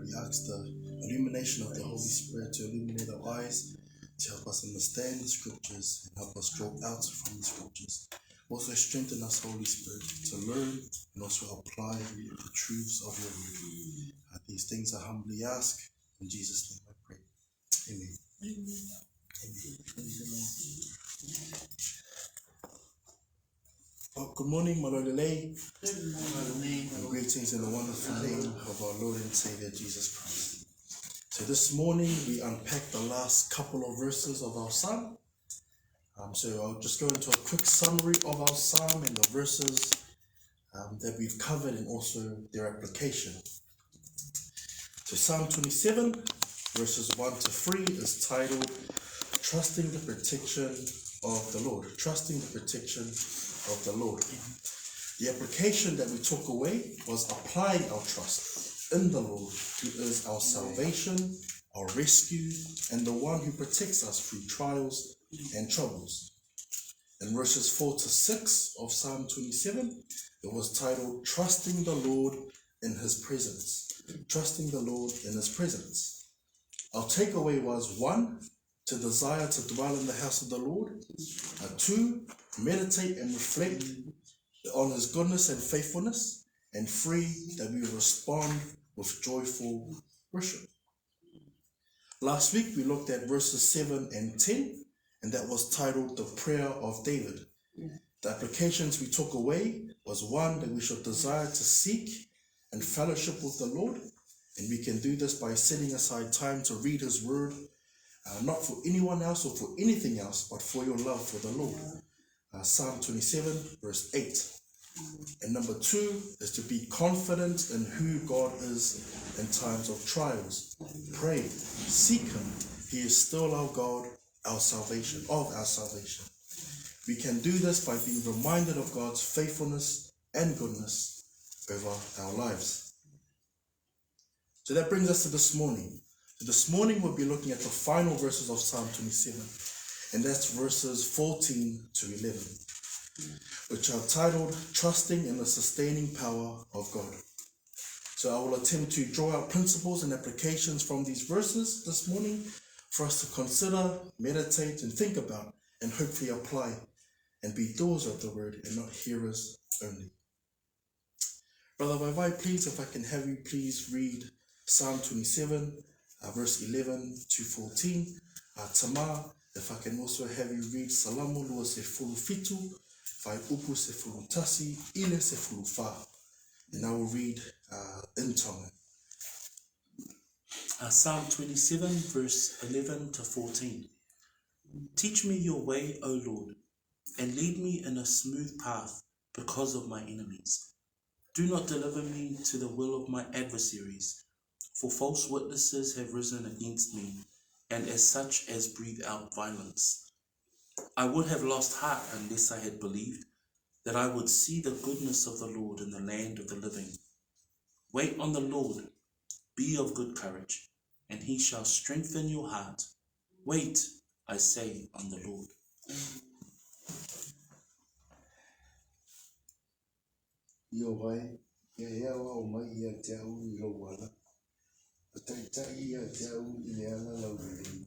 We ask the illumination of the Holy Spirit to illuminate our eyes, to help us understand the scriptures and help us draw out from the scriptures. Also strengthen us, Holy Spirit, to learn and also apply the truths of your word. These things I humbly ask. In Jesus' name I pray. Amen. Amen. Amen. Well, good morning, Malolele. And greetings in the wonderful name of our Lord and Savior Jesus Christ. So this morning we unpacked the last couple of verses of our psalm. So I'll just go into a quick summary of our psalm and the verses that we've covered and also their application. So Psalm 27, verses 1 to 3 is titled, Trusting the Protection of the Lord. Trusting the Protection of the Lord. The application that we took away was applying our trust in the Lord, who is our salvation, our rescue, and the one who protects us through trials and troubles. In verses 4 to 6 of Psalm 27, it was titled, Trusting the Lord in His Presence. Trusting the Lord in His presence. Our takeaway was 1, to desire to dwell in the house of the Lord. 2, meditate and reflect on His goodness and faithfulness. And 3, that we respond with joyful worship. Last week we looked at verses 7 and 10, and that was titled The Prayer of David. The applications we took away was 1, that we should desire to seek and fellowship with the Lord, and we can do this by setting aside time to read His word, not for anyone else or for anything else, but for your love for the Lord. Psalm 27 verse 8. And number 2 is to be confident in who God is in times of trials. Pray, seek Him. He is still our God, our salvation, of our salvation. We can do this by being reminded of God's faithfulness and goodness over our lives. So that brings us to this morning. So this morning we'll be looking at the final verses of Psalm 27, and that's verses 14 to 11, which are titled, Trusting in the Sustaining Power of God. So I will attempt to draw out principles and applications from these verses this morning for us to consider, meditate, and think about, and hopefully apply, and be doers of the word and not hearers only. Brother Vaivai, please, if I can have you please read Psalm 27, verse 11 to 14. Tama, if I can also have you read Salamu lua se fulu fitu, vai upu se fulu tasi, ile se fulu fa. And I will read in Tonga. Psalm 27, verse 11 to 14. Teach me your way, O Lord, and lead me in a smooth path because of my enemies. Do not deliver me to the will of my adversaries, for false witnesses have risen against me, and as such as breathe out violence. I would have lost heart unless I had believed that I would see the goodness of the Lord in the land of the living. Wait on the Lord, be of good courage, and He shall strengthen your heart. Wait, I say, on the Lord. Yo vai, ya wa o mai ya te au I lo wala. Tai tai ya te au I le ala lau le.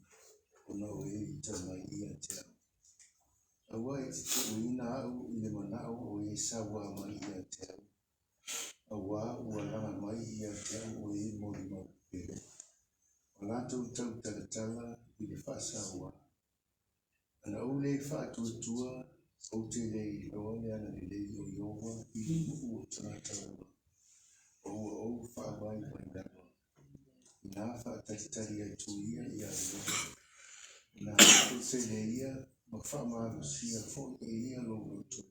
Ona o I ta mai ya te au. Awa I te uina au I le mana au o sa wa mai ya te au. Awa wala mai ya te au o mori mau pere. Ola tau talatala I le whasa wa. Ana o le wha tua o te lei roa le ana le lei o iowa I o tana o whaamai mai dawa. Nā whaatari ai tuia I a iowa. Nā te le ia ma whaamaro sia fo I ia lo roto.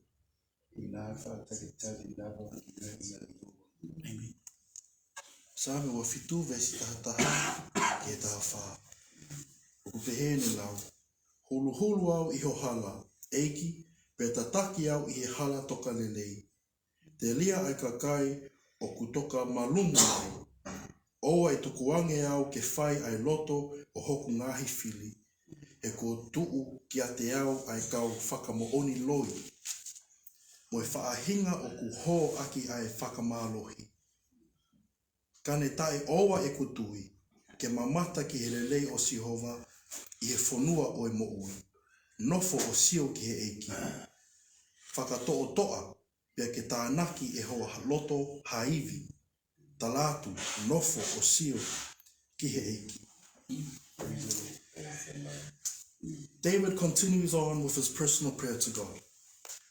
I nā whaatari dawa I a iowa. Amen. Sāme wa fitu vesi tahataha ke taha wha. O pehe ne lau. Hulu hulu au I ho hala. Eiki. Pe tataki au I he hala toka lelei. Te lia ai kakai o kutoka malungu nei. O ai tukuange au ke whai ai loto o hoku ngahi fili. E ko tuu ki a te au ai kau whakamooni loi. Mo e whaahinga o ku ho aki ai whakamalohi. Kane tae owa e kutui, ke mamata ki he lelei o Sihova, i he whonua o e mo'ui. Nofo o sio ki he eiki. Whakatoa toa, pia ke tānaki e hoa loto haivi. Talatu, nofo o sio ki he eiki. David continues on with his personal prayer to God.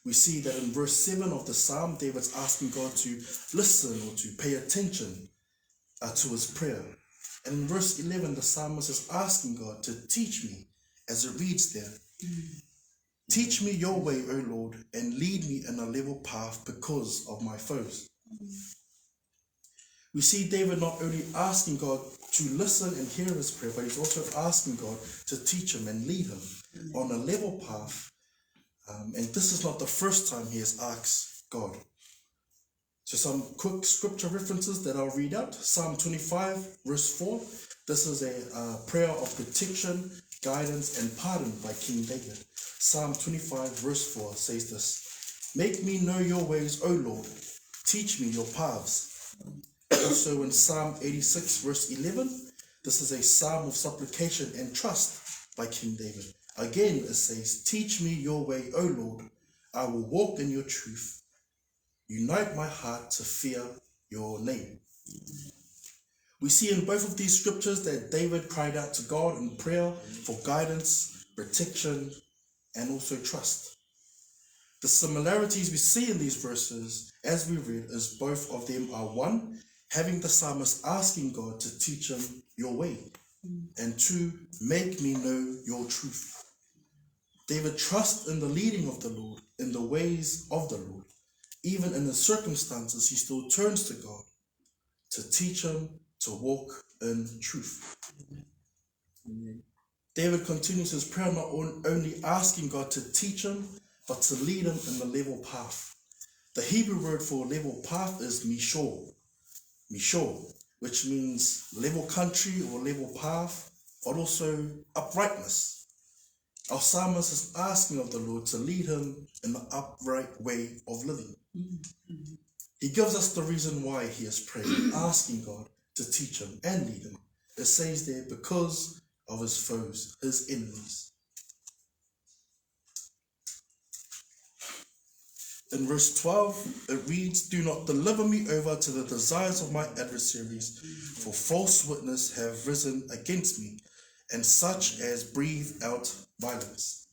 We see that in verse 7 of the psalm, David's asking God to listen or to pay attention to his prayer. And in verse 11, the psalmist is asking God to teach me, as it reads there. Teach me your way, O Lord, and lead me in a level path because of my foes. We see David not only asking God to listen and hear his prayer, but he's also asking God to teach him and lead him on a level path. And this is not the first time he has asked God. So some quick scripture references that I'll read out. Psalm 25, verse 4. This is a prayer of protection, guidance, and pardon by King David. Psalm 25, verse 4 says this. Make me know your ways, O Lord. Teach me your paths. Also in Psalm 86, verse 11, this is a psalm of supplication and trust by King David. Again, it says, teach me your way, O Lord. I will walk in your truth. Unite my heart to fear your name. We see in both of these scriptures that David cried out to God in prayer for guidance, protection, and also trust. The similarities we see in these verses, as we read, is both of them are one, having the psalmist asking God to teach him your way, and two, make me know your truth. David trusts in the leading of the Lord, in the ways of the Lord. Even in the circumstances, he still turns to God to teach him to walk in truth. Amen. David continues his prayer not only asking God to teach him, but to lead him in the level path. The Hebrew word for level path is mishor, which means level country or level path, but also uprightness. Our psalmist is asking of the Lord to lead him in the upright way of living. He gives us the reason why he is praying, asking God to teach him and lead him. It says there, because of his foes, his enemies. In verse 12, it reads, do not deliver me over to the desires of my adversaries, for false witnesses have risen against me, and such as breathe out violence.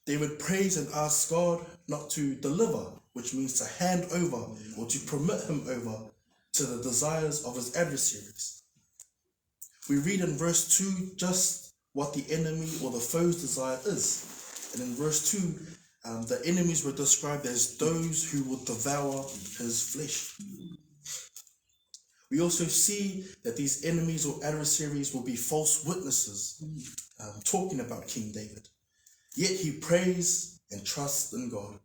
David prays and asks God not to deliver, which means to hand over or to permit him over to the desires of his adversaries. We read in verse 2 just what the enemy or the foe's desire is. And in verse 2, the enemies were described as those who would devour his flesh. We also see that these enemies or adversaries will be false witnesses, talking about King David. Yet he prays and trusts in God.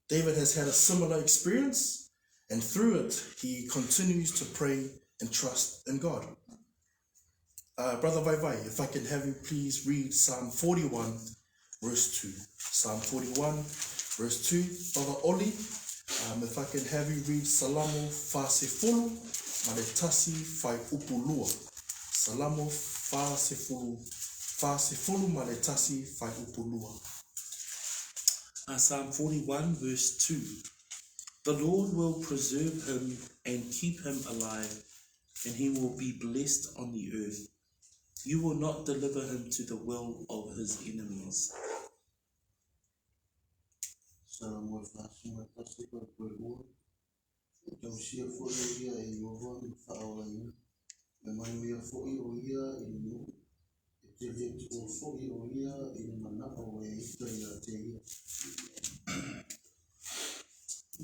David has had a similar experience, and through it, he continues to pray and trust in God. Brother Vai, if I can have you please read Psalm 41, verse 2. Psalm 41, verse 2. Brother Oli, if I can have you read Salamo Fasefulu, Maletasi Fai Upulua. Salamo Fasefulu, Maletasi Fai Upulua. Psalm 41, verse 2. The Lord will preserve him and keep him alive, and he will be blessed on the earth. You will not deliver him to the will of his enemies.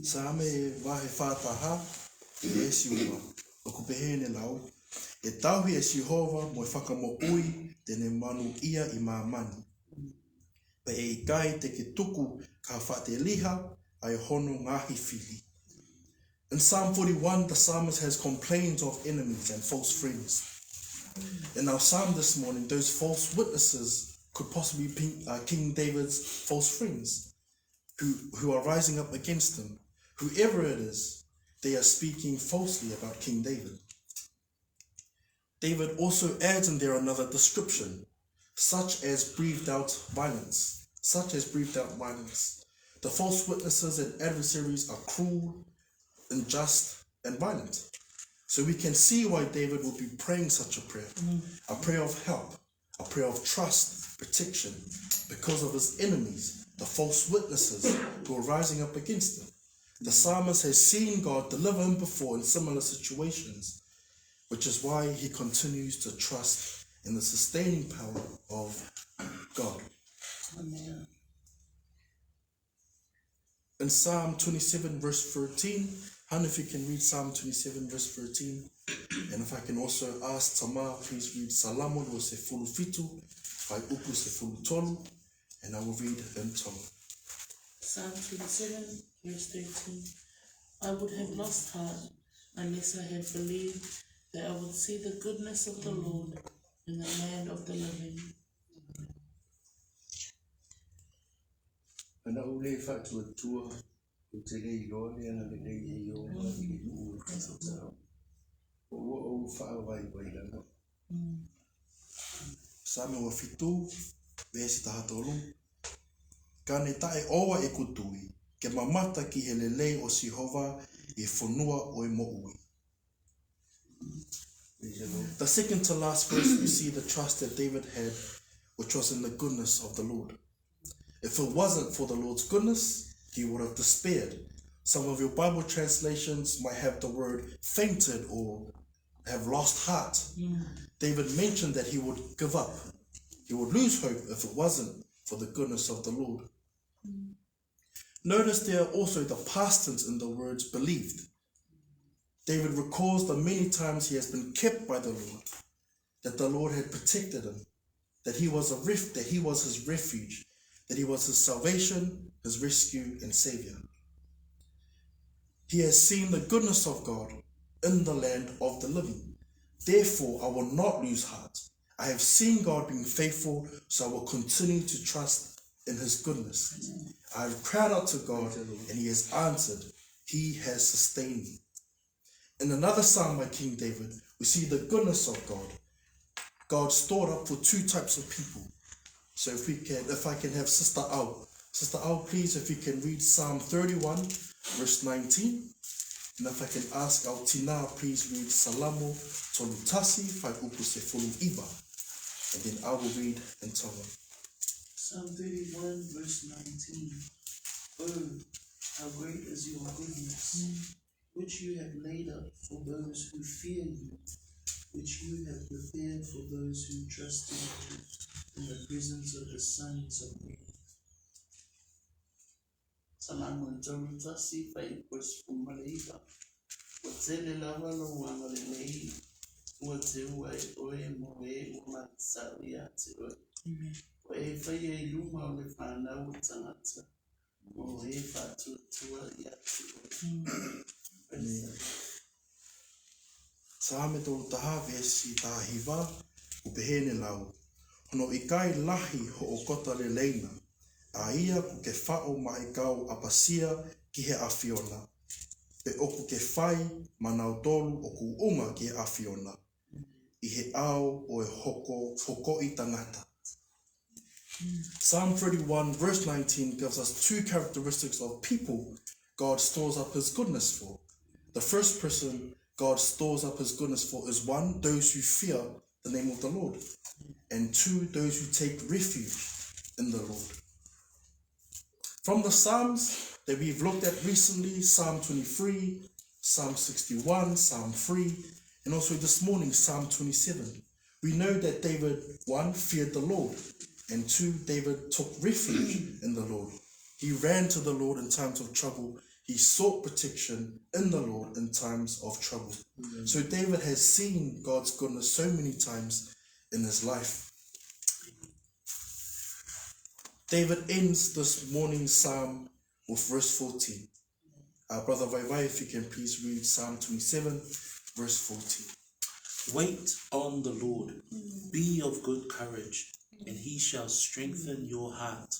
Same vahe whātaha e Esiua, o kupehene lau, e tauhi e Sihova mo e whakamo ui tene manu ia I māmani. Pe e kai te ke tuku ka whate liha ai hono ngahi whili. In Psalm 41, the psalmist has complaints of enemies and false friends. In our psalm this morning, those false witnesses could possibly be King David's false friends who are rising up against him. Whoever it is, they are speaking falsely about King David. David also adds in there another description, such as breathed out violence. Such as breathed out violence. The false witnesses and adversaries are cruel, unjust, and violent. So we can see why David would be praying such a prayer of help, a prayer of trust, protection, because of his enemies, the false witnesses who are rising up against him. The psalmist has seen God deliver him before in similar situations, which is why he continues to trust in the sustaining power of God. Amen. In Psalm 27 verse 13, Hannah, if you can read Psalm 27 verse 13, and if I can also ask Tamar, please read Salamo lo se fulu fitu, vai upu se fulu tolu, and I will read in Tonga. Psalm 27 verse 13. I would have lost heart unless I had believed that I would see the goodness of the Lord in the land of the living. Ana ule fatua tua o te rei role ana le rei e o le ua kasatau. O wha vai lana. Psalm wa fitu, vesi tahatolu. Kane tae oa e kutui, ke mamata ki he lelei o Sihova e whanua o e mo'ui. The second to last verse, we see the trust that David had, which was in the goodness of the Lord. If it wasn't for the Lord's goodness, he would have despaired. Some of your Bible translations might have the word fainted or have lost heart. David mentioned that he would give up. He would lose hope if it wasn't for the goodness of the Lord. Notice there are also the past tense in the words believed. David recalls the many times he has been kept by the Lord, that the Lord had protected him, that he was his refuge, that he was his salvation, his rescue and savior. He has seen the goodness of God in the land of the living. Therefore, I will not lose heart. I have seen God being faithful, so I will continue to trust in his goodness. I have cried out to God, and he has answered. He has sustained me. In another psalm by King David, we see the goodness of God. God stored up for two types of people. So if I can have Sister Au, please, if you can read Psalm 31, verse 19. And if I can ask our Tina, please read Salamo Tolutasi, Fai Upu Se Fulu Iba. And then I will read in Tonga. Psalm 31 verse 19. Oh, how great is your goodness, which you have laid up for those who fear you, which you have prepared for those who trust in you, in the presence of the sons of men. Salamu Tolutasi, Fai Upu Malaiba. Whatele lava lo wanga lei, wate uai oe moe umatsawi ate oe. Oe fai luma o le whanau tangata, moe fatu tua ate oe. Sa me tolu taha vesi tahiva, upehene lau. Hono ikai lahi ho o kota le leina, a ia ku ke whao mai kau apasia ki he awhiona. Pe oku ke whai manau tolu o ku unga ki he awhiona. I he ao o e hoko I tangata. Psalm 31 verse 19 gives us two characteristics of people God stores up his goodness for. The first person God stores up his goodness for is one, those who fear the name of the Lord. And two, those who take refuge in the Lord. From the Psalms that we've looked at recently, Psalm 23, Psalm 61, Psalm 3, and also this morning, Psalm 27, we know that David, one, feared the Lord, and two, David took refuge in the Lord. He ran to the Lord in times of trouble. He sought protection in the Lord in times of trouble. So David has seen God's goodness so many times in his life. David ends this morning's psalm with verse 14. Brother Vaivai, if you can please read Psalm 27, verse 14. Wait on the Lord, be of good courage, and he shall strengthen your heart.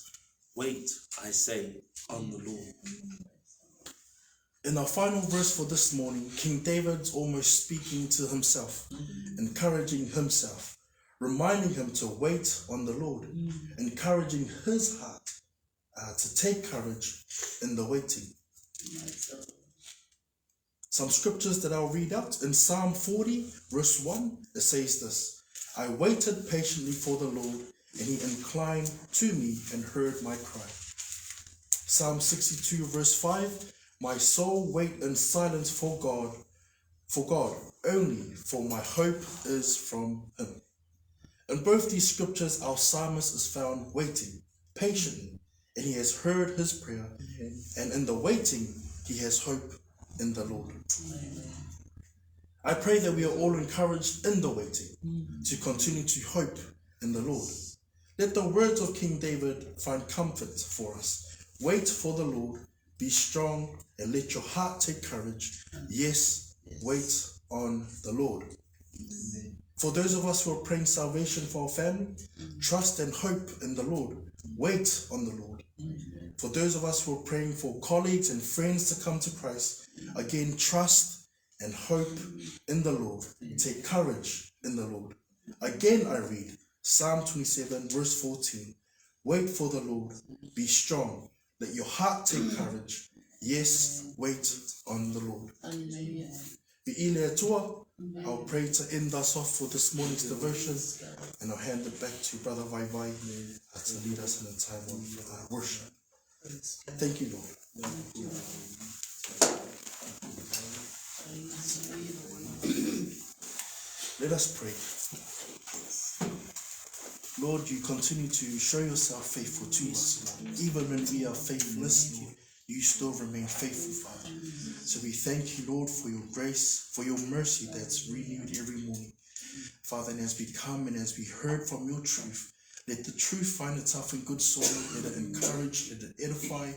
Wait, I say, on the Lord. In our final verse for this morning, King David's almost speaking to himself, encouraging himself, reminding him to wait on the Lord, encouraging his heart to take courage in the waiting. Some scriptures that I'll read out. In Psalm 40, verse 1, it says this: I waited patiently for the Lord, and he inclined to me and heard my cry. Psalm 62, verse 5, my soul wait in silence for God, only for my hope is from him. In both these scriptures, our psalmist is found waiting patiently, and he has heard his prayer, and in the waiting, he has hope in the Lord. I pray that we are all encouraged in the waiting to continue to hope in the Lord. Let the words of King David find comfort for us. Wait for the Lord, be strong, and let your heart take courage. Yes, wait on the Lord. For those of us who are praying salvation for our family, trust and hope in the Lord. Wait on the Lord. For those of us who are praying for colleagues and friends to come to Christ, again, trust and hope in the Lord. Take courage in the Lord. Again, I read Psalm 27, verse 14. Wait for the Lord. Be strong. Let your heart take courage. Yes, wait on the Lord. I'll pray to end us off for this morning's devotion, and I'll hand it back to Brother Vai Vai to lead us in a time of worship. Thank you, Lord. Let us pray. Lord, you continue to show yourself faithful to us, Lord. Even when we are faithless, Lord, you still remain faithful, Father. So we thank you, Lord, for your grace, for your mercy that's renewed every morning. Father, and as we come and as we heard from your truth, let the truth find itself in good soil. Let it encourage, let it edify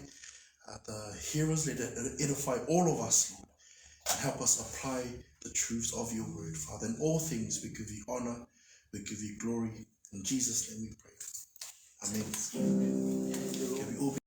the hearers, let it edify all of us, Lord, and help us apply the truths of your word, Father. In all things, we give you honor, we give you glory. In Jesus' name we pray. Amen. Can we all be